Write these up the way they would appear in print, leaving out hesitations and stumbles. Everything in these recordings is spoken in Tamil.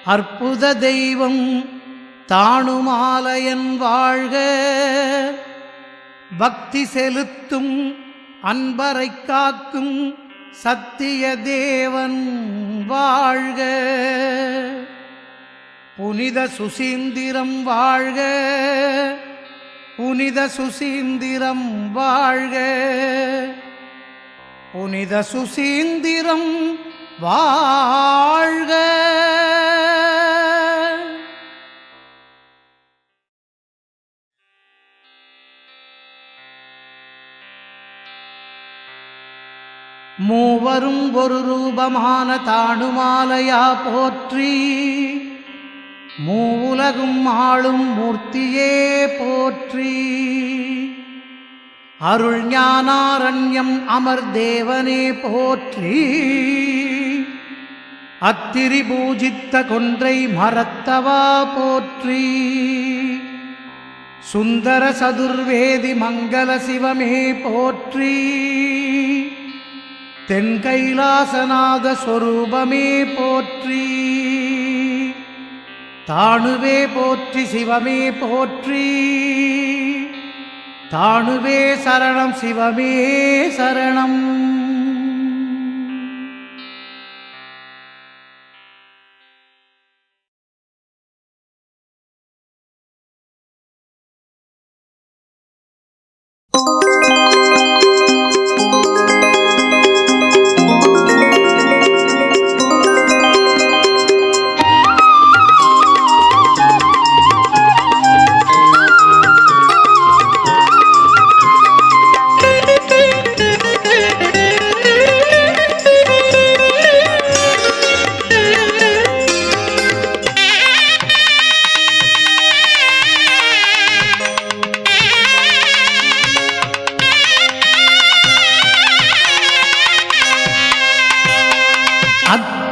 அற்புத தெய்வம் தாணுமாலையன் வாழ்க. பக்தி செலுத்தும் அன்பரை காக்கும் சத்திய தேவன் வாழ்க. புனித சுசீந்திரம் வாழ்க. புனித சுசீந்திரம் வாழ்க. புனித சுசீந்திரம் வாழ்க. மூவரும் ஒரு ரூபமான தாணுமாலையா போற்றி. மூவுலகும் ஆளும் மூர்த்தியே போற்றி. அருள் ஞானாரண்யம் அமர் தேவனே போற்றி. அத்திரி பூஜித்த கொன்றை மரத்தவா போற்றி. சுந்தர சதுர்வேதி மங்கள சிவமே போற்றி. தென்கைலாசநாத சொரூபமே போற்றி. தாணுவே போற்றி சிவமே போற்றி. தாணுவே சரணம் சிவமே சரணம்.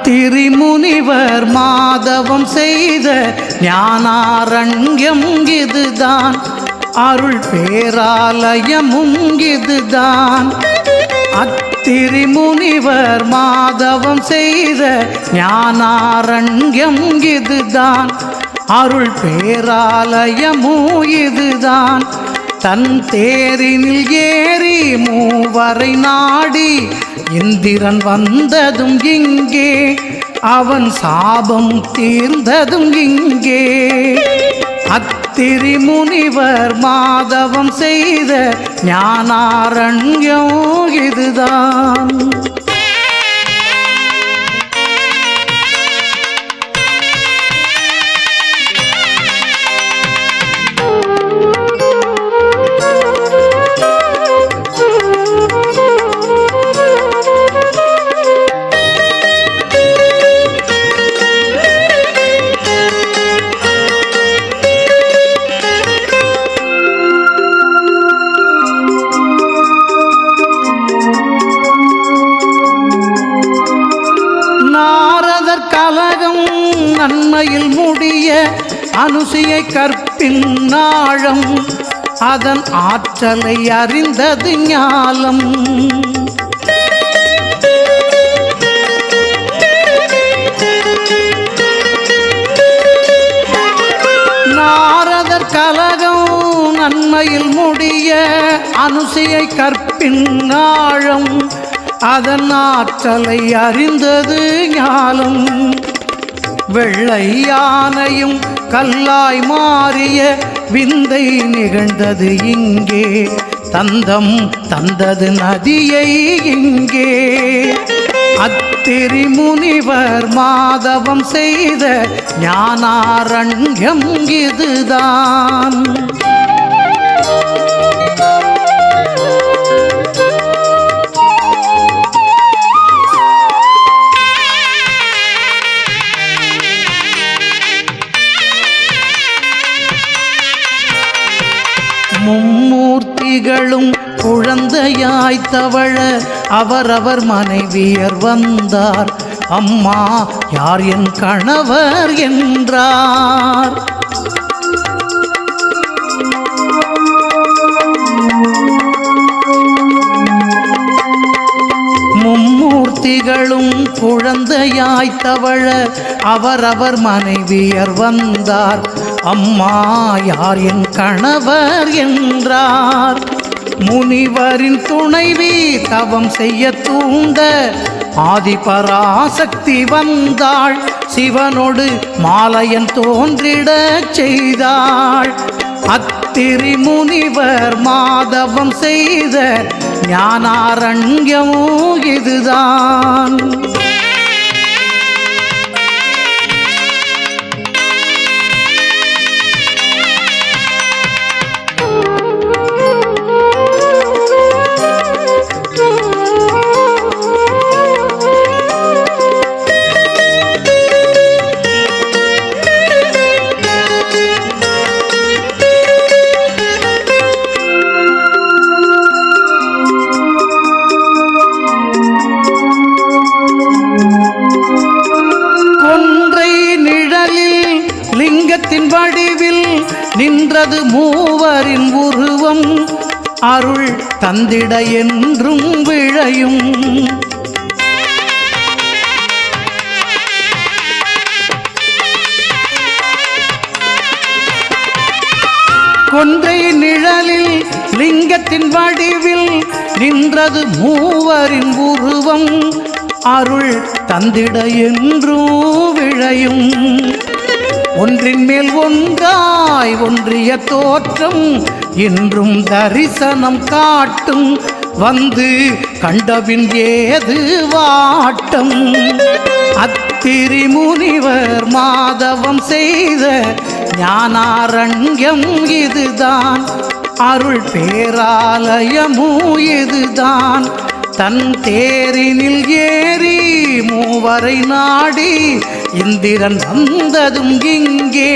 திரிமுனிவர் மாதவம் செய்த ஞானாரண்யம் இதுதான். அருள் பேராலயமும் இதுதான். அத்திரிமுனிவர் மாதவம் செய்த ஞானாரண்யம் இதுதான். அருள் பேராலயமும் இதுதான். தன் தேரினில் ஏறி மூவரை நாடி இந்திரன் வந்ததும் இங்கே. அவன் சாபம் தீர்ந்ததும் இங்கே. அத்திரி முனிவர் மாதவம் செய்த ஞானாரண்யம் இதுதான். நன்மையில் முடிய அனுசியை கற்பின் நாழம். அதன் ஆற்றலை அறிந்தது ஞாலம். நாரதர் கலகம் நன்மையில் முடிய அனுசியை கற்பின் நாழம். அதன் ஆற்றலை அறிந்தது ஞாலம். வெள்ளை யானையும் கல்லாய் மாறிய விந்தை நிகழ்ந்தது இங்கே. தந்தம் தந்தது நதியை இங்கே. அத்திரி முனிவர் மாதவம் செய்த ஞானாரண்யம் இதுதான். மும்மூர்த்திகளும் குழந்தையாய் தவழ அவரவர் மனைவியர் வந்தார். அம்மா யார் என் கணவர் என்றார். மும்மூர்த்திகளும் குழந்தையாய் தவழ அவரவர் மனைவியர் வந்தார். அம்மா யார் என் கணவர் என்றார். முனிவரின் துணைவி தவம் செய்ய தூண்ட ஆதிபராசக்தி வந்தாள். சிவனோடு மாலையன் தோன்றிட செய்தாள். அத்திரி முனிவர் மாதவம் செய்த ஞானாரண்யமோ இதுதான். வடிவில் நின்றது மூவரின் உருவம். அருள் தந்திட என்றும் விழையும். கொன்றை நிழலில் லிங்கத்தின் வடிவில் நின்றது மூவரின் உருவம். அருள் தந்திட என்றும் விழையும். ஒன்றின் மேல் ஒன்றாய் ஒன்றிய தோற்றம் இன்றும் தரிசனம் காட்டும். வந்து கண்டபின் ஏது வாட்டம். அத்திரி முனிவர் மாதவம் செய்த ஞானாரண்யம் இதுதான். அருள் பேராலயமோ இதுதான். தன் தேரினில் ஏறி மூவரை நாடி இந்திரன் வந்ததும் இங்கே.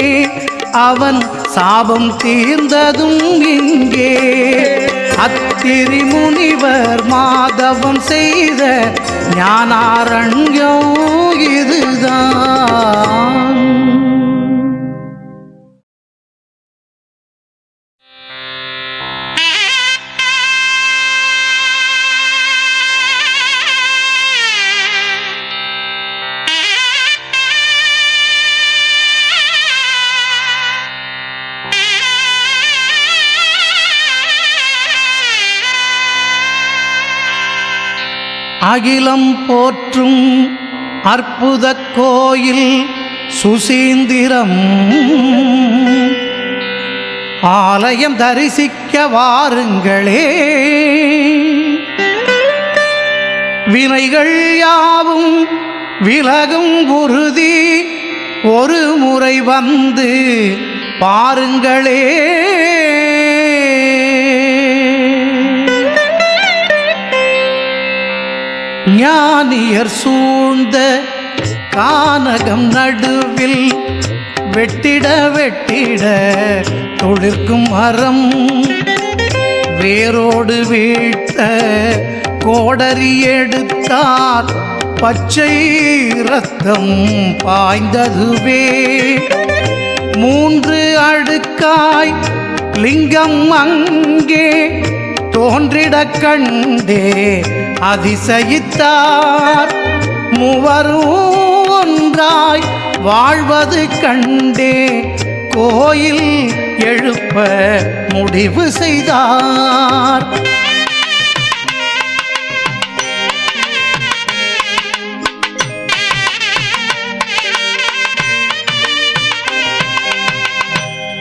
அவன் சாபம் தீர்ந்ததும் இங்கே. அத்திரி முனிவர் மாதவம் செய்த ஞானாரண்யம் இதுதான். அகிலம் போற்றும் அற்புத கோயில் சுசீந்திரம். ஆலயம் தரிசிக்க வாருங்களே. வினைகள் யாவும் விலகும் உறுதி. ஒரு முறை வந்து பாருங்களே. ஞானியர் சூழ்ந்த கானகம் நடுவில் வெட்டிட வெட்டிட தொழிற்கும் மரம். வேரோடு வீழ்த்த கோடரி எடுத்தார். பச்சை இரத்தம் பாய்ந்ததுவே. 3 அடுக்காய் லிங்கம் அங்கே தோன்றிட கண்டே அதிசயித்தார். மூவரும் ஒன்றாய் வாழ்வது கண்டே கோயில் எழுப்ப முடிவு செய்தார்.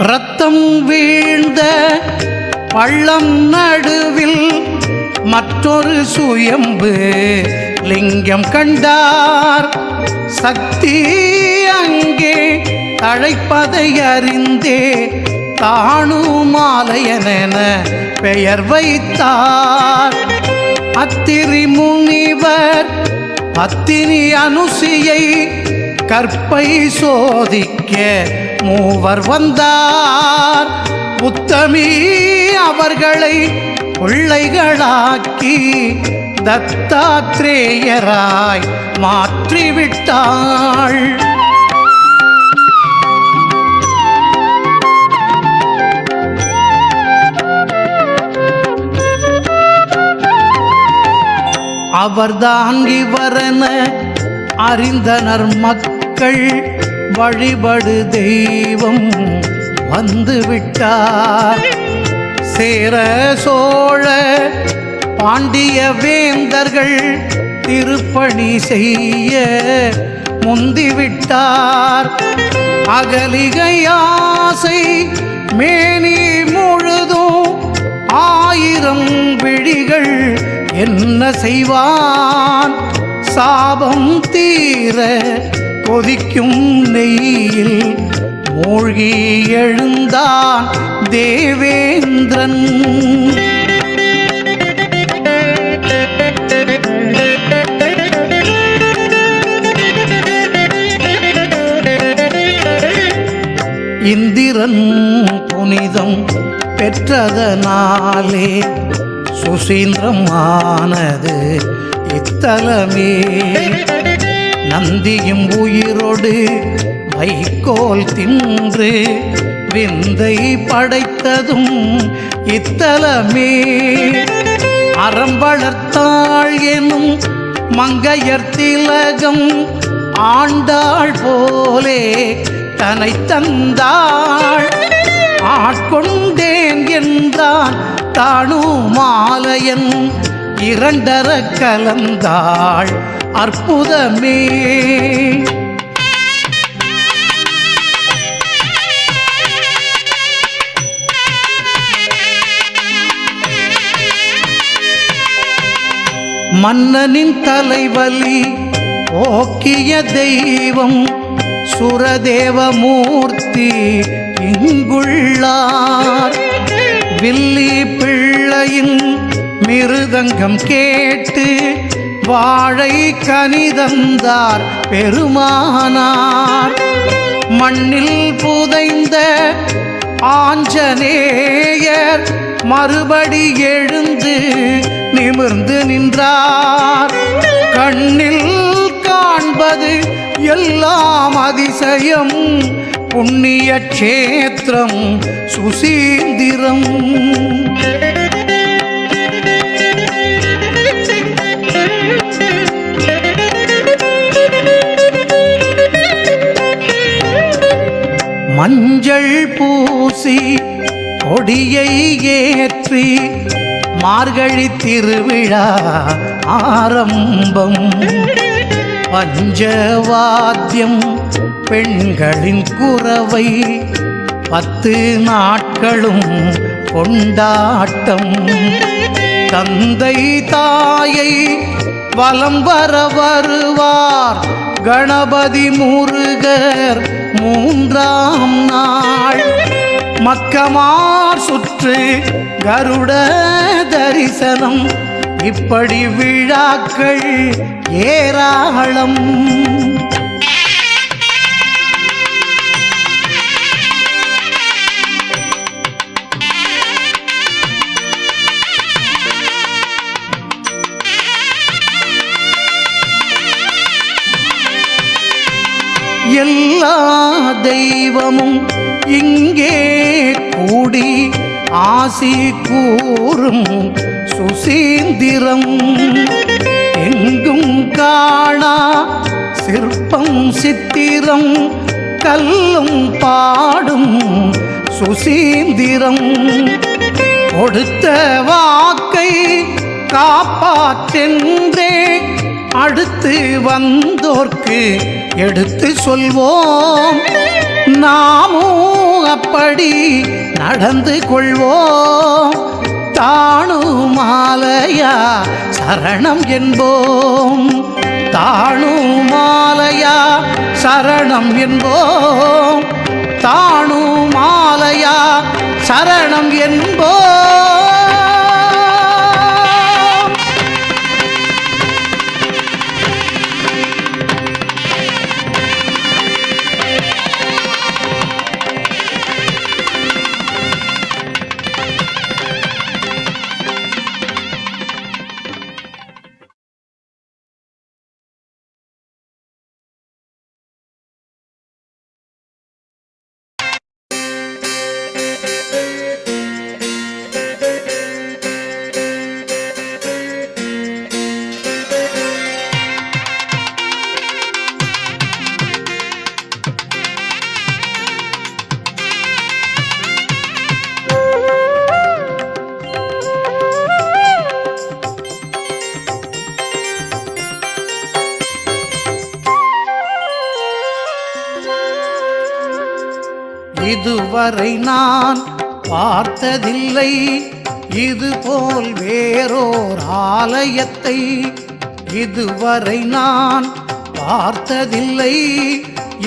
இரத்தம் வீழ்ந்த பள்ளம் நடுவில் மற்றொரு சுயம்பு லிங்கம் கண்டார். சக்தி அங்கே அழைப்பதை அறிந்தே தானுமாலயனென பெயர் வைத்தார். அத்திரி முனிவர் அத்தினி அனுசியை கற்பை சோதிக்க மூவர் வந்தார். உத்தமி அவர்களை பிள்ளைகளாக்கி தத்தாத்ரேயராய் மாற்றிவிட்டாள். அவர்தான் இவரென அறிந்தனர் மக்கள் வழிபடு தெய்வம் வந்து விட்டார். சேர சோழ பாண்டிய வேந்தர்கள் திருப்பணி செய்ய முந்திவிட்டார். அகலிகையாசை மேனி முழுதும் ஆயிரம் விழிகள் என்ன செய்வான்? சாபம் தீர கொதிக்கும் நெய்யில் மூழ்கி எழுந்தான் தேவேந்திரன். இந்திரன் புனிதம் பெற்றதனாலே சுசீந்திரம் ஆனது இத்தலமே. நந்தியும் உயிரோடு வைக்கோல் தின்று விந்தை படைத்ததும் இத்தலமே. அறம்பளர்த்தாள் எனும் மங்கையர் திலகம் ஆண்டாள் போலே தனை தந்தாள். ஆட்கொண்டேன் என்றான் தானுமாலயன் இரண்டர கலந்தாள் அற்புதமே. மன்னனின் தலைவலி போக்கிய தெய்வம் சுரதேவமூர்த்தி இங்குள்ளார். வில்லி பிள்ளையின் மிருதங்கம் கேட்டு வாழை கனிதந்தார் பெருமானார். மண்ணில் புதைந்த ஆஞ்சநேயர் மறுபடி எழுந்து நிமிர்ந்து நின்றார். கண்ணில் காண்பது எல்லாம் அதிசயம் புண்ணிய க்ஷேத்திரம் சுசீந்திரம். மஞ்சள் பூசி கொடியை ஏற்றி மார்கழி திருவிழா ஆரம்பம். பஞ்சவாத்தியம் பெண்களின் குரவை 10 நாட்களும் கொண்டாட்டம். தந்தை தாயை வலம் வர வருவார் கணபதி முருகர் 3ஆம் நாள். மக்கமார் சுற்று கருட தரிசனம் இப்படி விழாக்கள் ஏராளம். எல்லா தெய்வமும் இங்கே கூடி ஆசி கூறும் சுசீந்திரம். எங்கும் காணா சிற்பம் சித்திரம் கல்லும் பாடும் சுசீந்திரம். கொடுத்த வாக்கை காப்பாற்றென்றே அடுத்து வந்தோர்க்கு எடுத்து சொல்வோம். நாமும் அப்படி நடந்து கொள்வோம். தாணுமாலையா சரணம் என்போம். தாணுமாலையா சரணம் என்போம். தாணுமாலையா சரணம் என்போம். இதுவரை நான் பார்த்ததில்லை, இதுபோல் வேறோர் ஆலயத்தை. இதுவரை நான் பார்த்ததில்லை,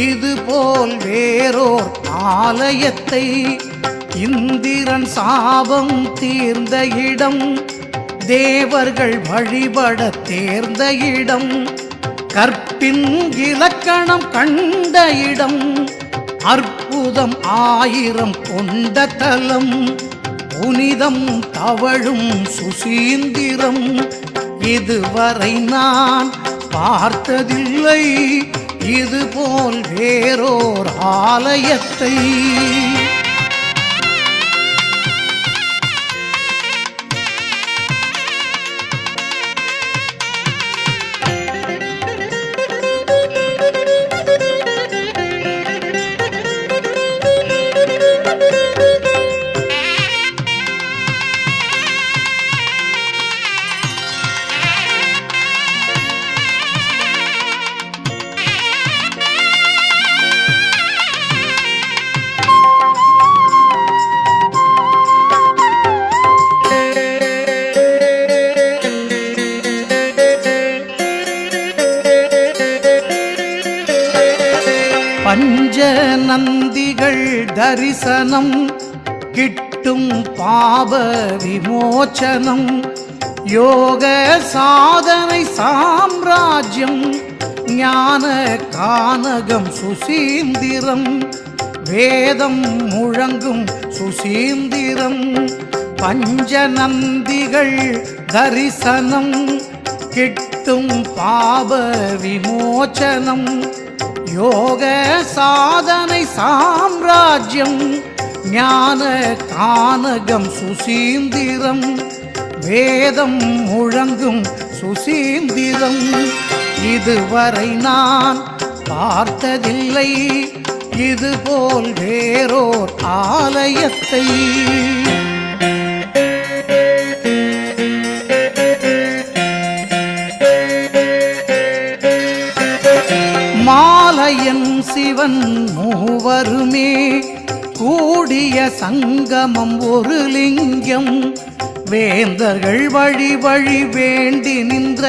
இதுபோல் வேறோர் ஆலயத்தை. இந்திரன் சாபம் தீர்ந்த இடம், தேவர்கள் வழிபட தேர்ந்த இடம், கற்பின் இலக்கணம் கண்ட இடம், அற்புதம் 1000 கொண்ட தலம், புனிதம் தவழும் சுசீந்திரம். இதுவரை நான் பார்த்ததில்லை, இதுபோல் வேறோர் ஆலயத்தை. பஞ்ச நந்திகள் தரிசனம் கிட்டும் பாப விமோச்சனம், யோக சாதனை சாம்ராஜ்யம், ஞான கானகம் சுசீந்திரம், வேதம் முழங்கும் சுசீந்திரம். பஞ்ச நந்திகள் தரிசனம் கிட்டும் பாப விமோச்சனம், யோக சாதனை சாம்ராஜ்யம், ஞான கானகம் சுசீந்திரம், வேதம் முழங்கும் சுசீந்திரம். இதுவரை நான் பார்த்ததில்லை, இதுபோல் வேறோர் ஆலயத்தை. மாலையன் சிவன் மூவருமே கூடிய சங்கமம் ஒரு லிங்கம், வேந்தர்கள் வழி வழி வேண்டி நின்ற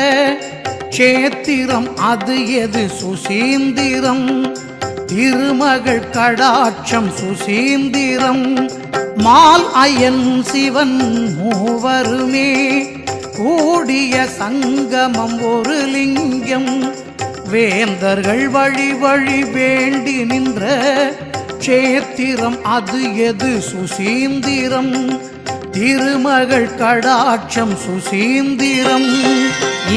சேத்திரம் அது எது சுசீந்திரம், திருமகள் கடாட்சம் சுசீந்திரம். மால் அயன் சிவன் மூவருமே கூடிய சங்கமம் ஒரு லிங்கம், வேந்தர்கள் வழி வழி வேண்டி நின்ற சேத்திரம் அது எது சுசீந்திரம், திருமகள் கடாட்சம் சுசீந்திரம்.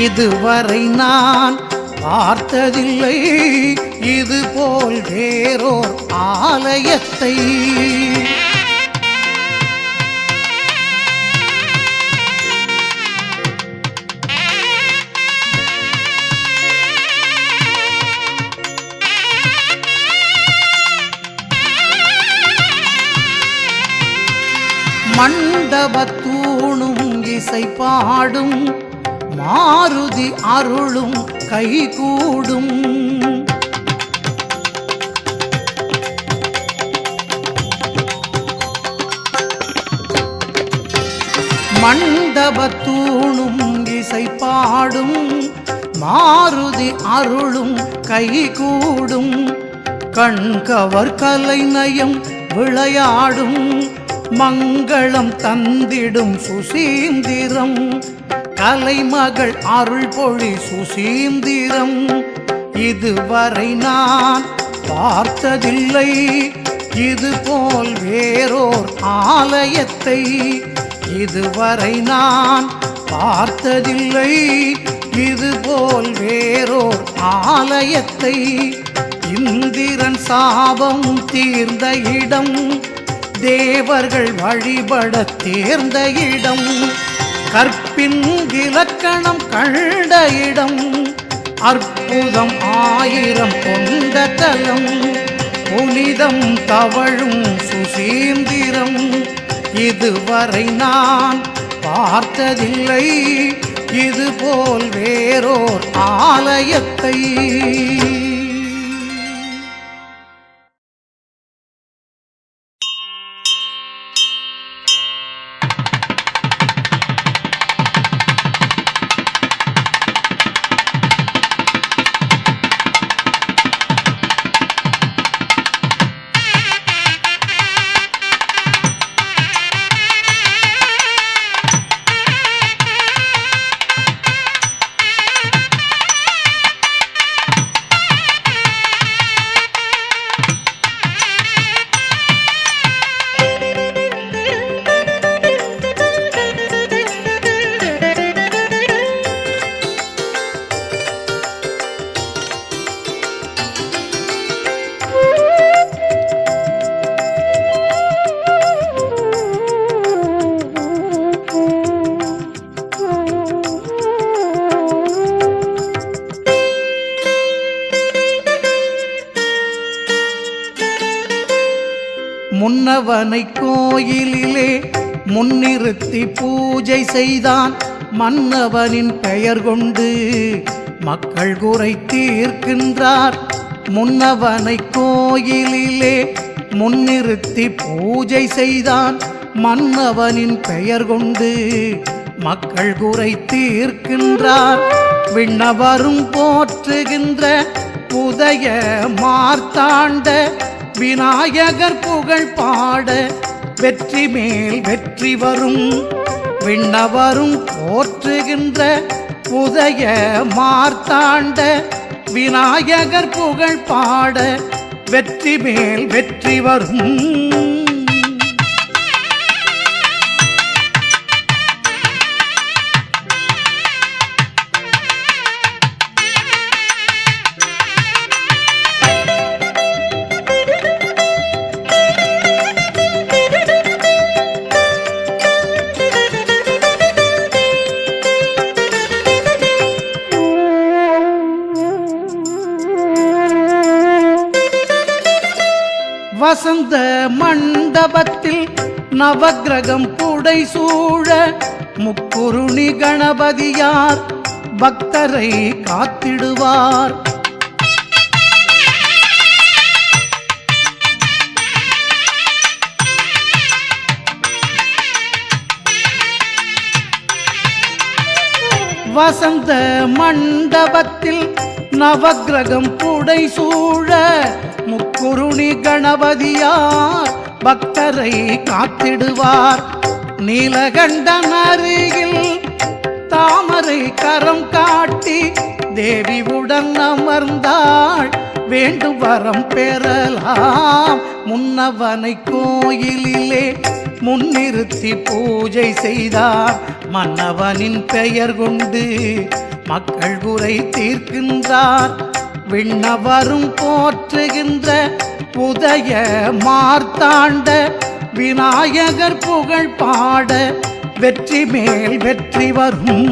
இதுவரை நான் பார்த்ததில்லை, இதுபோல் வேறோர் ஆலயத்தை. மண்டபத்தூணும் இசை பாடும், மாருதி அருளும் கைகூடும். மண்டபத்தூணும் இசை பாடும், மாருதி அருளும் கைகூடும், கண்கவர் கலை நயம் விளையாடும், மங்களம் தந்திடும் சுசீந்திரம், கலைமகள் அருள் பொழி சுசீந்திரம். இதுவரை நான் பார்த்ததில்லை, இதுபோல் வேறோர் ஆலயத்தை. இதுவரை நான் பார்த்ததில்லை, இதுபோல் வேறோர் ஆலயத்தை. இந்திரன் சாபம் தீர்ந்த இடம், தேவர்கள் வழிபட தேர்ந்த இடம், கற்பின் இலக்கணம் கண்ட இடம், அற்புதம் 1000 கொண்ட தலம், புனிதம் தவழும் சுசீந்திரம். இதுவரை நான் பார்த்ததில்லை, இதுபோல் வேறோர் ஆலயத்தை. முன்னவனை கோயிலிலே முன்னிறுத்தி பூஜை செய்தான். மன்னவனின் பெயர் கொண்டு மக்கள் குறை தீர்க்கின்றார். முன்னவனை கோயிலிலே முன்னிறுத்தி பூஜை செய்தான். மன்னவனின் பெயர் கொண்டு மக்கள் குறை தீர்க்கின்றார். விண்ணவரும் போற்றுகின்ற உதய மார்த்தாண்ட விநாயகர் புகழ் பாட வெற்றி மேல் வெற்றி வரும். விண்ணவரும் போற்றுகின்ற உதய மார்த்தாண்ட விநாயகர் புகழ் பாட வெற்றி மேல் வெற்றி வரும். வசந்த மண்டபத்தில் நவக்கிரகம் புடை சூழ முக்குருணி கணபதியார் பக்தரை காத்திடுவார். வசந்த மண்டபத்தில் நவக்கிரகம் புடை சூழ முக்குருணி கணபதியார் பக்தரை காத்திடுவார். நீலகண்டன் அருகில் தாமரை கரம் காட்டி தேவியுடன் அமர்ந்தாள். வேண்டும் வரம் பெறலாம். முன்னவனை கோயிலிலே முன்னிறுத்தி பூஜை செய்தார். மன்னவனின் பெயர் கொண்டு மக்கள் குறை தீர்க்கின்றார். விண்ணவரும் போற்றுகின்ற உதய மார்த்தாண்ட விநாயகர் புகழ் பாட வெற்றி மேல் வெற்றி வரும்.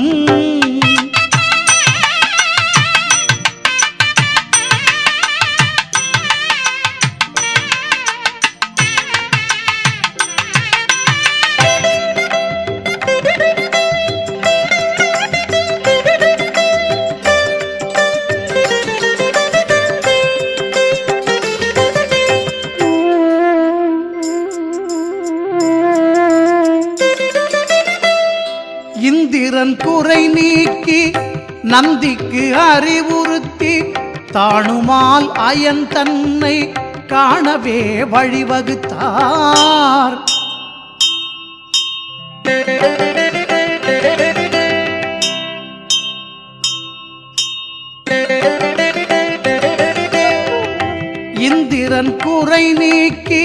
இந்திரன் குறை நீக்கி நந்திக்கு அறிவுறுத்தி தாணுமால் அயன் தன்னை காணவே வழிவகுத்தார். இந்திரன் குறை நீக்கி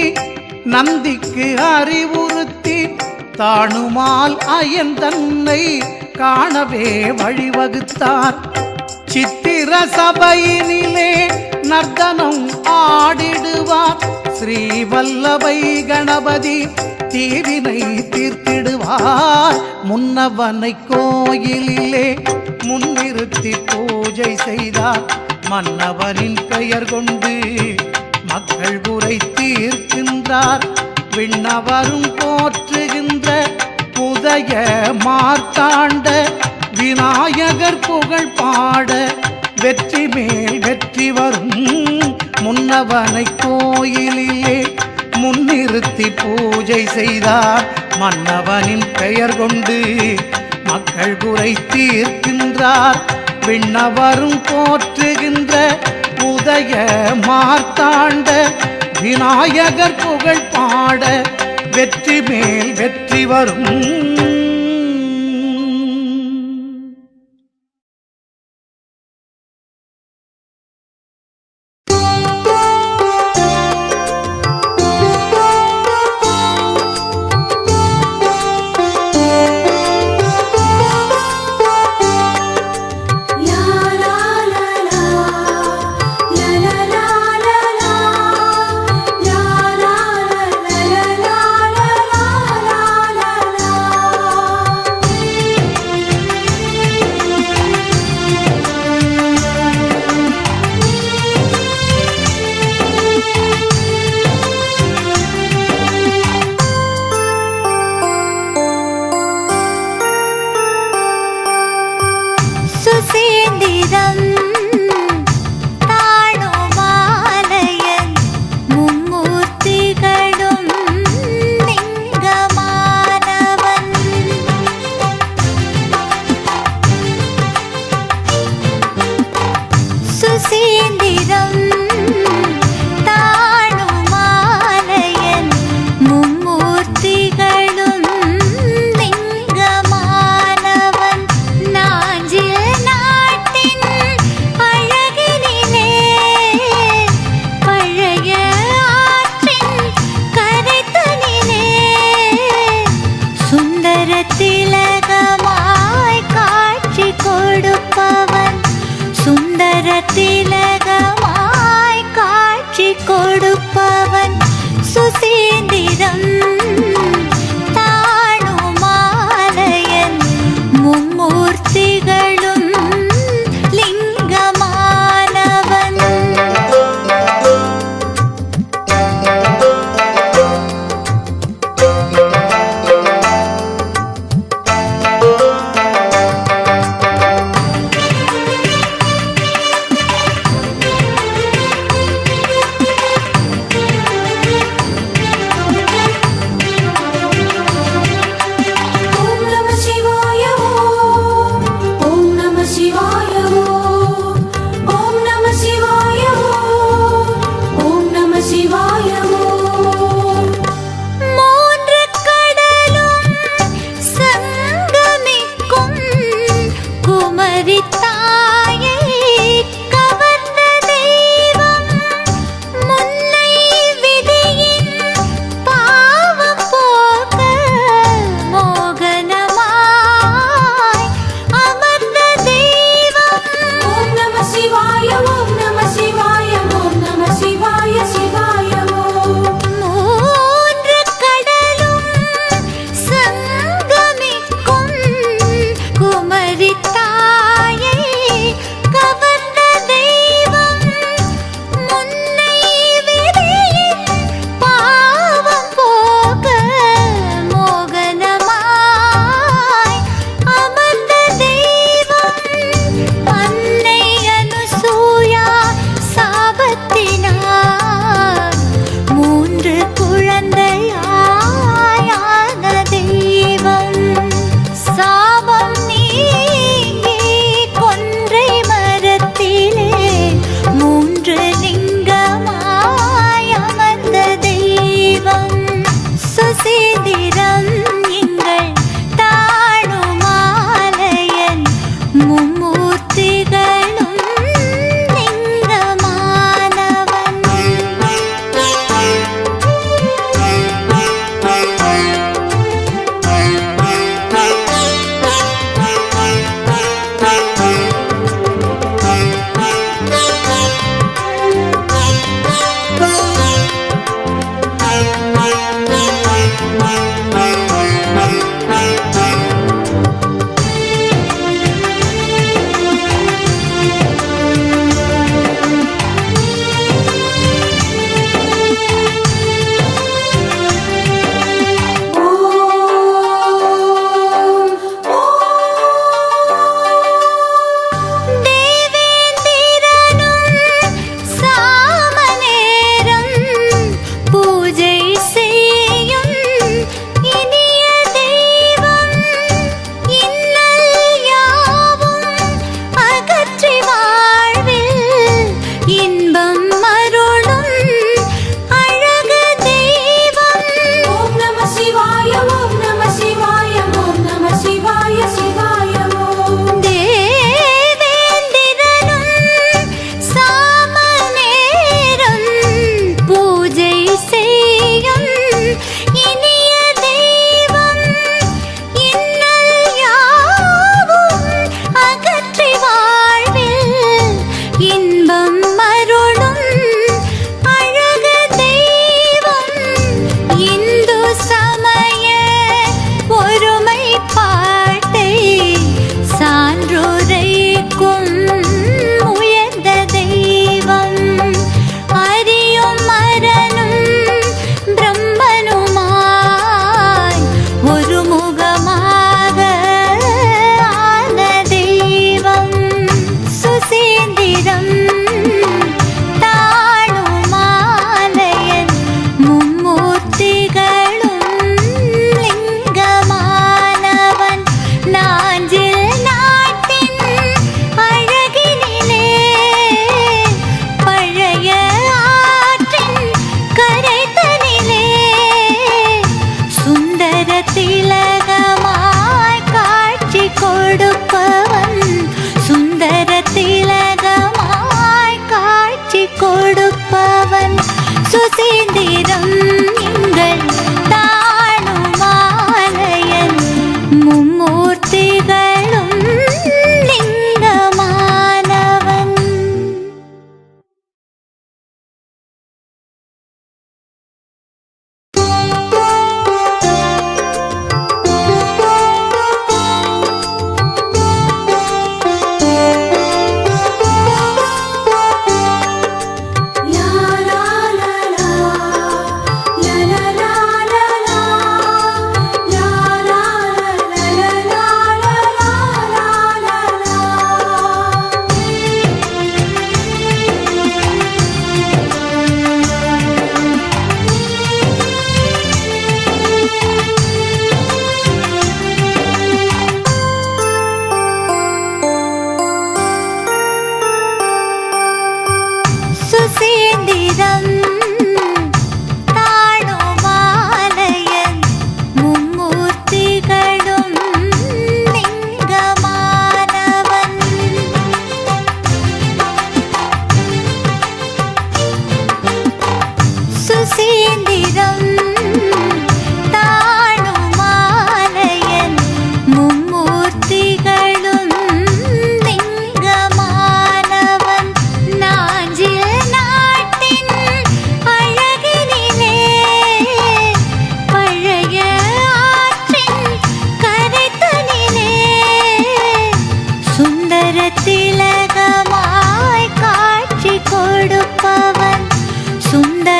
நந்திக்கு அறிவுறுத்தி தாணுமால் அயன் தன்னை காணவே வழிவகுத்தார். சித்திர சபையினிலே நர்த்தனம் ஆடிடுவார். ஸ்ரீவல்லபை கணபதி தீவினை தீர்த்திடுவார். முன்னவனை கோயிலிலே முன்னிறுத்தி பூஜை செய்தார். மன்னவனின் பெயர் கொண்டு மக்கள் குறை தீர்க்கின்றார். விண்ணவரும் போற்றுகின்ற உதய மார்த்தாண்ட விநாயகர் புகழ் பாட வெற்றி மேல் வெற்றி வரும். முன்னவனை கோயிலிலே முன்னிறுத்தி பூஜை செய்தார். மன்னவனின் பெயர் கொண்டு மக்கள் குறை தீர்க்கின்றார். விண்ணவரும் போற்றுகின்ற உதய மார்த்தாண்ட விநாயகர் புகழ் பாட வெற்றி மேல் வெற்றி வரும். கொடுப்பவன் சுசீந்திரம் தானுமாலயன் மும்மூர்த்திகளும் லிங்கமானவன்.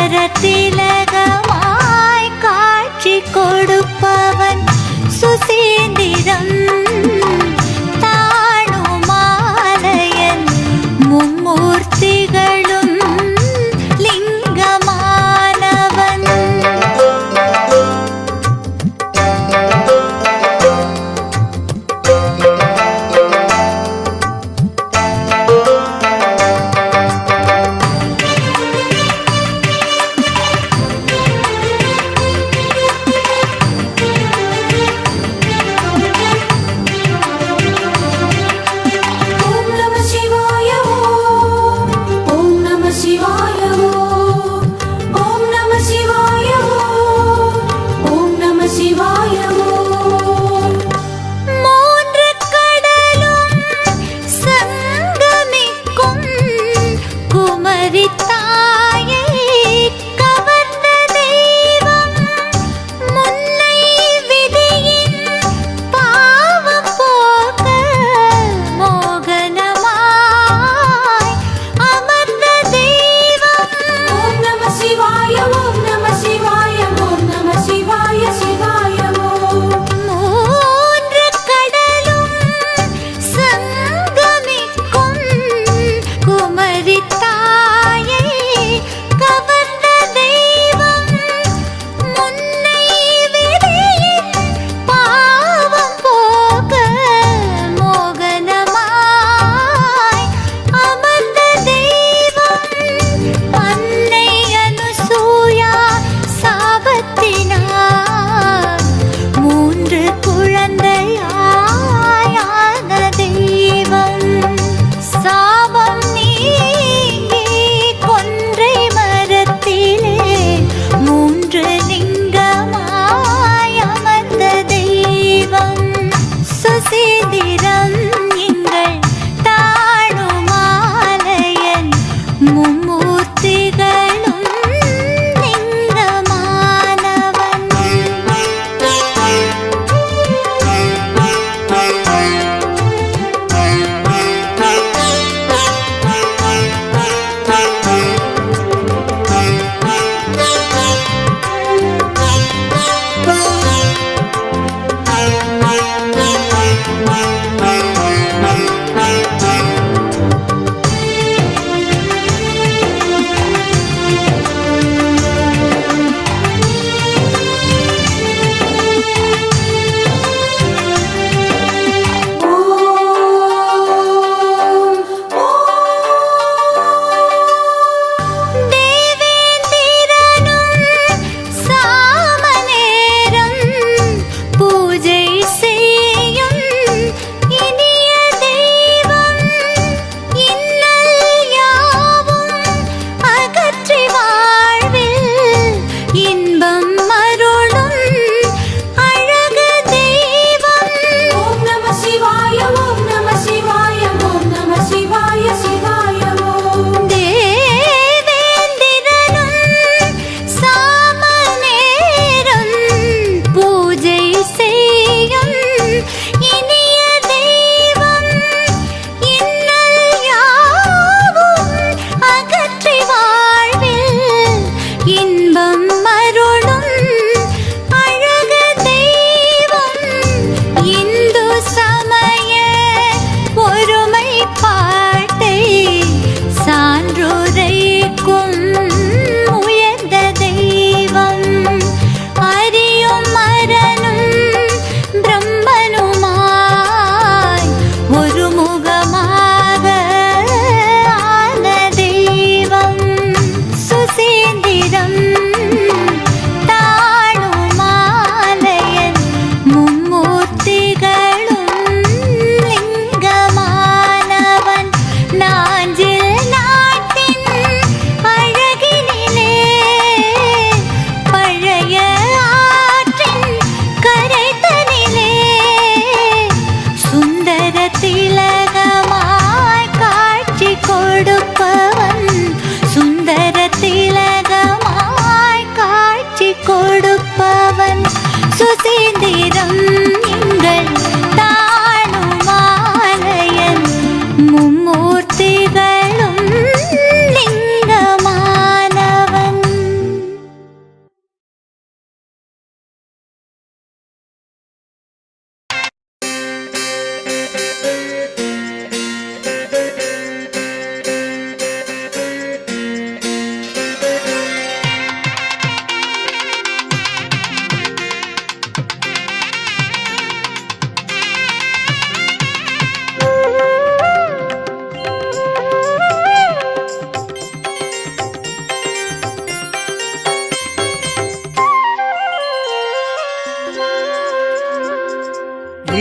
சுந்தர திலகமாய் காட்சி கொடுப்பவன் சுசீந்திரம் தானுமாலயன் மும்மூர்த்திகளும் லிங்கமானவன்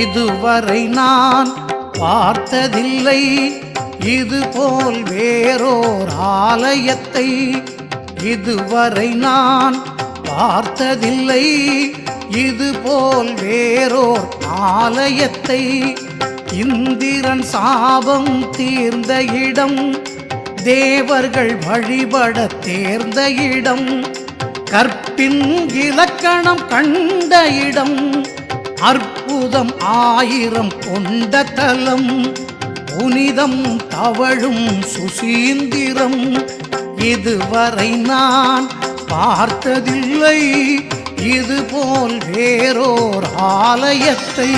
இதுவரை நான் பார்த்ததில்லை இதுபோல் வேறோர் ஆலயத்தை. இதுவரை நான் பார்த்ததில்லை இதுபோல் வேறோர் ஆலயத்தை. இந்திரன் சாபம் தீர்ந்த இடம், தேவர்கள் வழிபட தேர்ந்த இடம், கற்பின் இலக்கணம் கண்ட இடம், அற்புதம் 1000 கொண்ட தலம், புனிதம் தவழும் சுசீந்திரம். இதுவரை நான் பார்த்ததில்லை இதுபோல் வேறோர் ஆலயத்தை.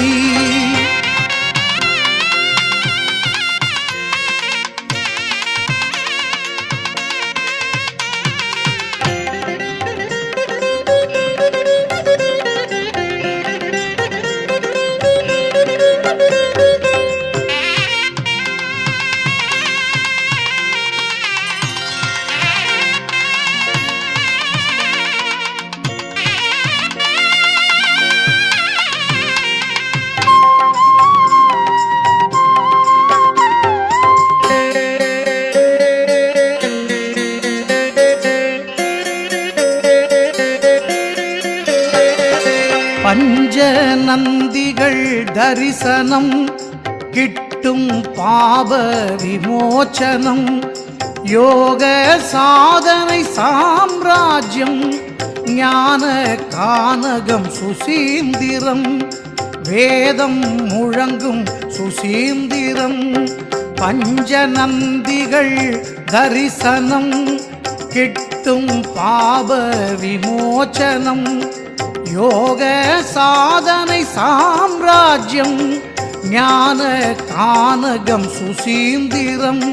பஞ்ச நந்திகள் தரிசனம் கிட்டும் பாப விமோச்சனம், யோக சாதனை சாம்ராஜ்யம், ஞான கானகம் சுசீந்திரம், வேதம் முழங்கும் சுசீந்திரம். பஞ்ச நந்திகள் தரிசனம் கிட்டும் பாப விமோச்சனம், யோக சாதனை சாம்ராஜ்யம், ஞான கானகம் சுசீந்திரம்,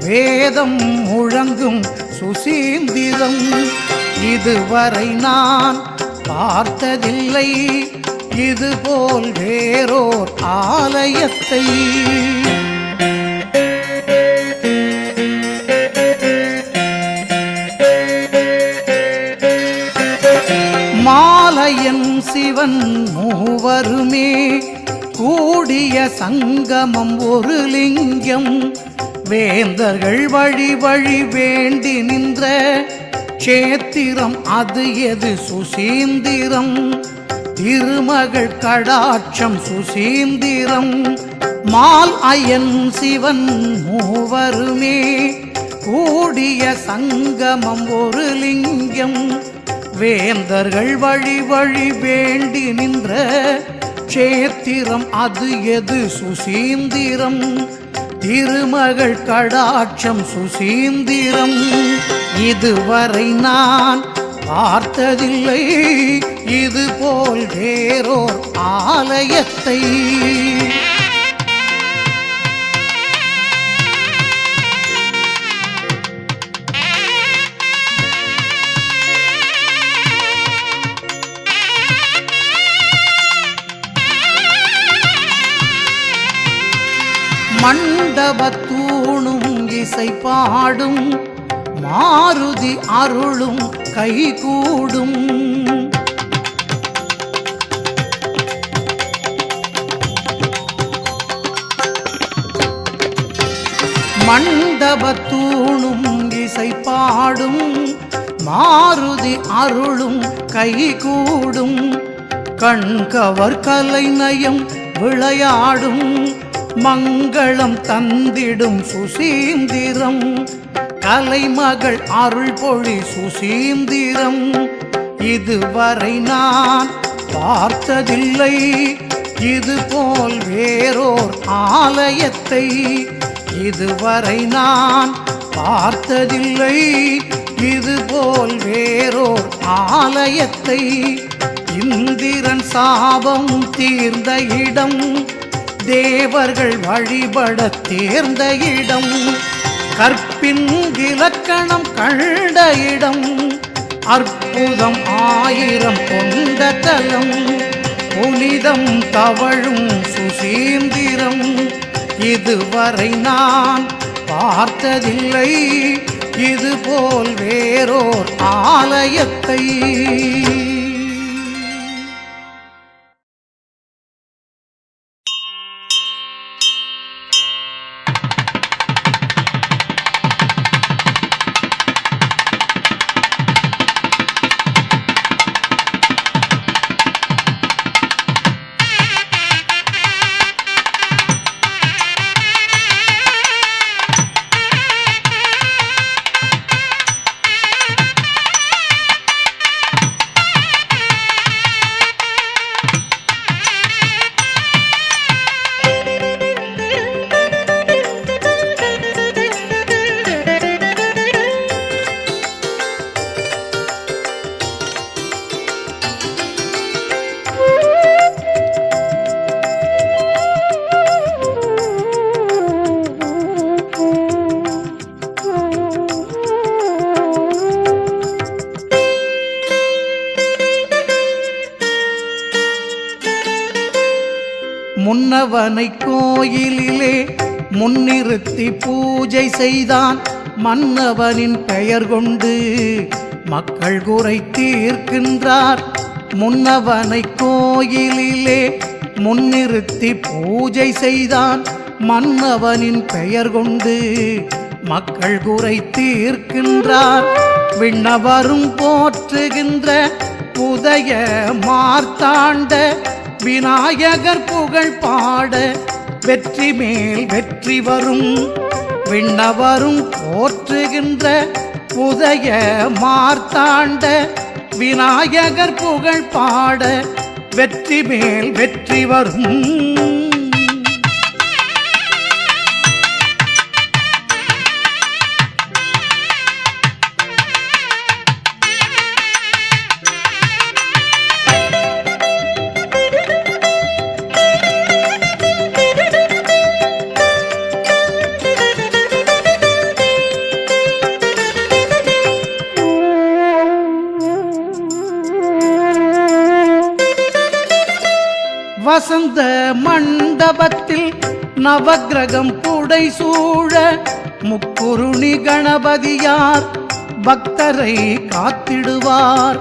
வேதம் முழங்கும் சுசீந்திரம். இதுவரை நான் பார்த்ததில்லை இதுபோல் வேறோர் ஆலயத்தை. மாலையன் சிவன் மூவருமே கூடிய சங்கமம் ஒரு லிங்கம், வேந்தர்கள் வழி வழி வேண்டி நின்ற சேத்திரம் அது எது சுசீந்திரம், திருமகள் கடாட்சம் சுசீந்திரம். மால் அயன் சிவன் மூவருமே கூடிய சங்கமம் ஒரு லிங்கம், வேந்தர்கள் வழி வழி வேண்டி நின்ற சேத்திரம் அது எது சுசீந்திரம், திருமகள் கடாட்சம் சுசீந்திரம். இதுவரை நான் பார்த்ததில்லை இதுபோல் வேறோர் ஆலயத்தை. மண்டபத்தூணும் இசை பாடும், மாருதி அருளும் கைகூடும், மண்டபத்தூணும் இசை பாடும், மாருதி அருளும் கைகூடும், கண்கவர் கலை நயம் விளையாடும், மங்களம் தந்திடும் சுசீந்திரம், கலைமகள் அருள் பொழி சுசீந்திரம். இதுவரை நான் பார்த்ததில்லை இதுபோல் வேறோர் ஆலயத்தை. இதுவரை நான் பார்த்ததில்லை இதுபோல் வேறோர் ஆலயத்தை. இந்திரன் சாபம் தீர்ந்த இடம், தேவர்கள் வழிபட தேர்ந்த இடம், கற்பின் இலக்கணம் கண்ட இடம், அற்புதம் 1000 கொண்ட தலம், புனிதம் தவழும் சுசீந்திரம். இதுவரை நான் பார்த்ததில்லை இதுபோல் வேறோர் ஆலயத்தை. முன்னவனை கோயிலிலே முன்னிறுத்தி பூஜை செய்தான். மன்னவனின் பெயர் கொண்டு மக்கள் குறை தீர்க்கின்றார். முன்னவனை கோயிலிலே முன்னிறுத்தி பூஜை செய்தான். மன்னவனின் பெயர் கொண்டு மக்கள் குறை தீர்க்கின்றார். விண்ணவரும் போற்றுகின்ற உதய மார்த்தாண்ட விநாயகர் புகழ் பாட வெற்றி மேல் வெற்றி வரும். விண்ணவரும் போற்றுகின்ற உதய மார்த்தாண்ட விநாயகர் புகழ் பாட வெற்றி மேல் வெற்றி வரும். வசந்த மண்டபத்தில் நவக்கிரகம் புடை சூழ முக்குருணி கணபதியார் பக்தரை காத்திடுவார்.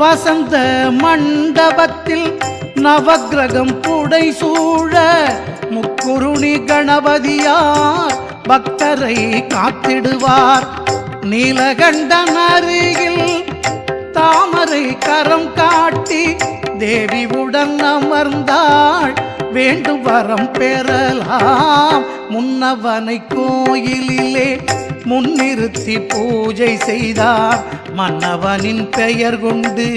வசந்த மண்டபத்தில் நவக்கிரகம் புடை சூழ முக்குருணி கணபதியார் பக்தரை காத்திடுவார். நீலகண்டன் அருகில் தாமரை கரம் காட்டி தேவியுடன் அமர்ந்தாள். வேண்டும் வரம் பெறலாம். முன்னவனை கோயிலிலே முன்னிறுத்தி பூஜை செய்தார். மன்னவனின் பெயர் கொண்டு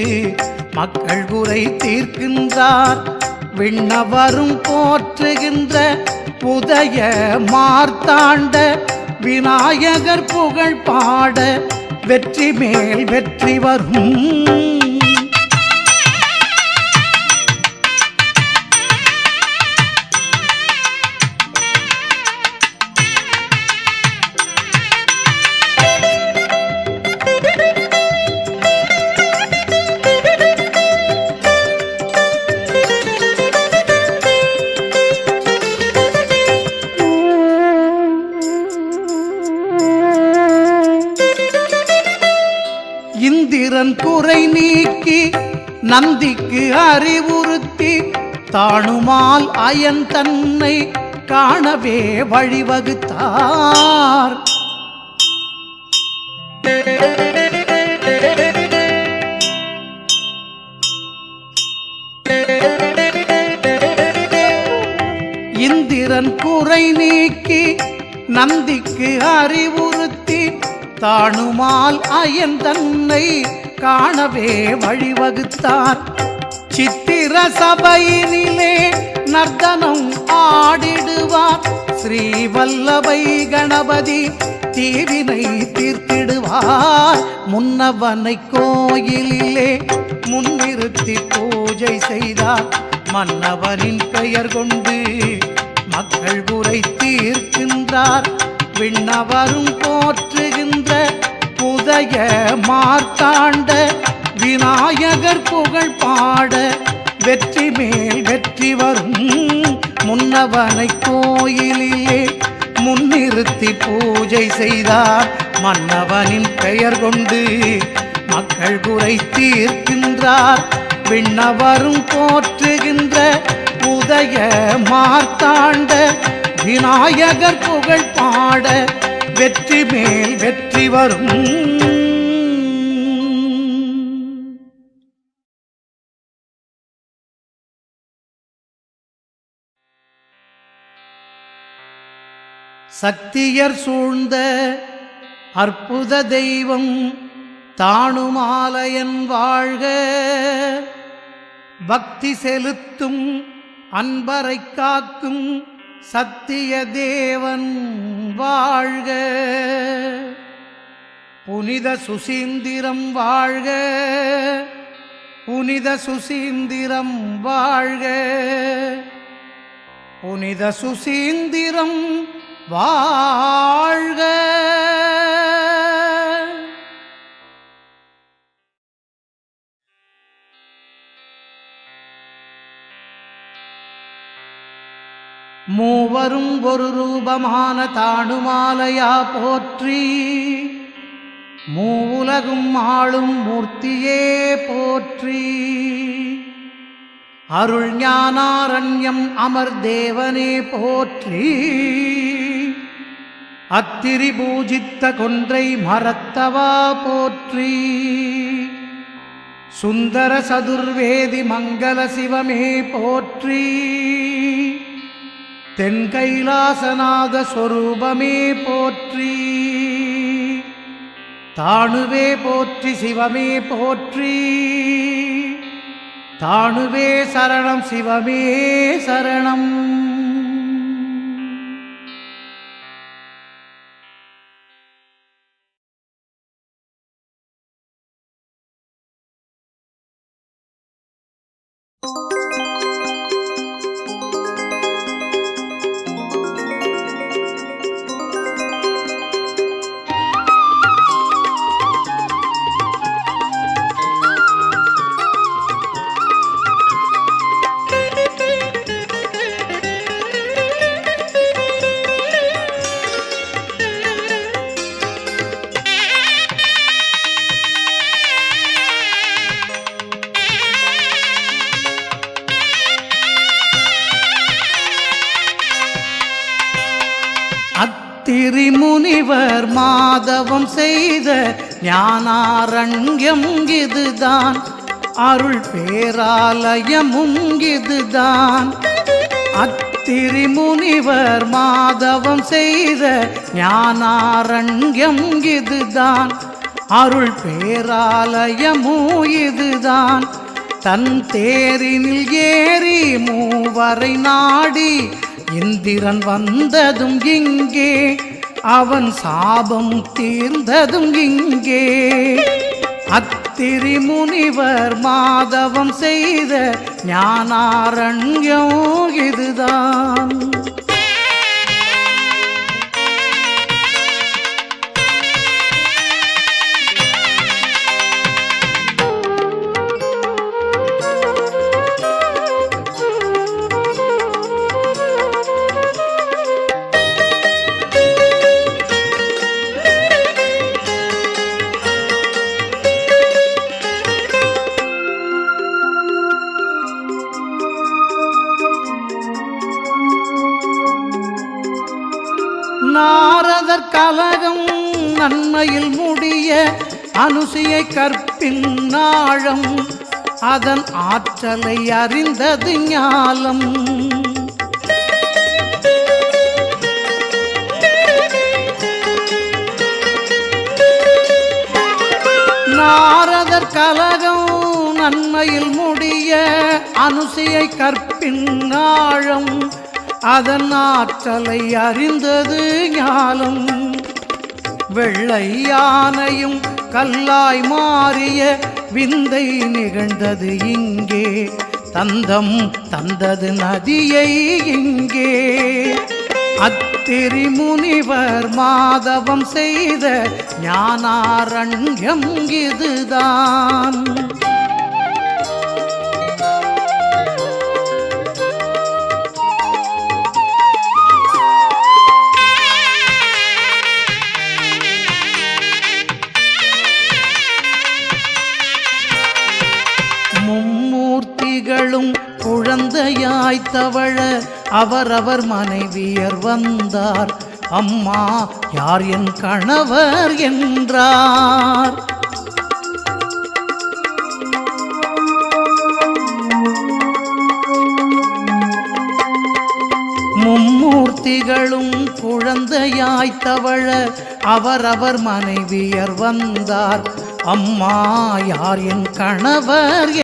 மக்கள் குறை தீர்க்கின்றார். விண்ணவரும் போற்றுகின்ற உதய மார்த்தாண்ட விநாயகர் புகழ் பாட வெற்றி மேல் வெற்றி வரும். இந்திரன் குறை நீக்கி நந்திக்கு அறிவுறுத்தி தாணுமால் அயன் தன்னை காணவே வழிவகுத்தார். இந்திரன் குறை நீக்கி நந்திக்கு அறிவுறுத்தி தாணுமால் அயன் தன்னை காணவே வழிவகுத்தார். சித்திர சபையினிலே நர்த்தனம் ஆடிடுவார். ஸ்ரீவல்லபை கணபதி தீவினை தீர்த்திடுவார். முன்னவனை கோயிலிலே முன்னிறுத்தி பூஜை செய்தார். மன்னவனின் பெயர் கொண்டு மக்கள் குறை தீர்க்கின்றார். விண்ணவரும் போற்றுகின்ற உதய மார்த்தாண்ட விநாயகர் புகழ் பாட வெற்றி மேல் வெற்றி வரும். முன்னவனை கோயிலிலே முன்னிறுத்தி பூஜை செய்தார். மன்னவனின் பெயர் கொண்டு மக்கள் குறை தீர்க்கின்றார். விண்ணவரும் போற்றுகின்ற உதய மார்த்தாண்ட விநாயகர் புகழ் பாட வெற்றி மேல் வெற்றி வரும். சக்தியர் சூழ்ந்த அற்புத தெய்வம் தாணுமாலயன் வாழ்க. பக்தி செலுத்தும் அன்பரை காக்கும் சத்திய தேவன் வாழ்க. புனித சுசீந்திரம் வாழ்க. புனித சுசீந்திரம் வாழ்க. புனித சுசீந்திரம் வாழ்க. மூவரும் ஒரு ரூபமான தாணுமாலையா போற்றி, மூவுலகும் ஆளும் மூர்த்தியே போற்றி. அருள் ஞானாரண்யம் அமர் தேவனே போற்றி, அத்திரி பூஜித்த கொன்றை மரத்தவா போற்றி. சுந்தர சதுர்வேதி மங்கள சிவமே போற்றி, தென்கைலாசநாத சொரூபமே போற்றி. தாணுவே போற்றி சிவமே போற்றி, தாணுவே சரணம் சிவமே சரணம். திரிமுனிவர் மாதவம் செய்த ஞானாரண்யம் இதுதான், அருள் பேராலயமும் இதுதான். அத்திரிமுனிவர் மாதவம் செய்த ஞானாரண்யம் இதுதான், அருள் பேராலயமும் இதுதான். தன் தேரினில் ஏறி மூவரை நாடி இந்திரன் வந்ததும் இங்கே, அவன் சாபம் தீர்ந்ததும் இங்கே. அத்திரி முனிவர் மாதவம் செய்த ஞானாரண்யம் இதுதான். நாரதர் கலகம் நன்மையில் முடிய அனுசியை கற்பின் நாழம், அதன் ஆற்றலை அறிந்தது ஞாலம். நாரதர் கலகம் நன்மையில் முடிய அனுசியை கற்பின் நாழம், அதன் ஆற்றலை அறிந்தது ஞாலம். வெள்ளை யானையும் கல்லாய் மாறிய விந்தை நிகழ்ந்தது இங்கே, தந்தம் தந்தது நதியை இங்கே. அத்திரி முனிவர் மாதவம் செய்த ஞானாரண்யம் இதுதான். மும்மூர்த்திகளும் குழந்தையாய் தவழ அவரவர் மனைவியர் வந்தார், அம்மா யார் என் கணவர் என்றார். மும்மூர்த்திகளும் குழந்தையாய் தவழ அவரவர் மனைவியர் வந்தார், அம்மா யார் என் கணவர்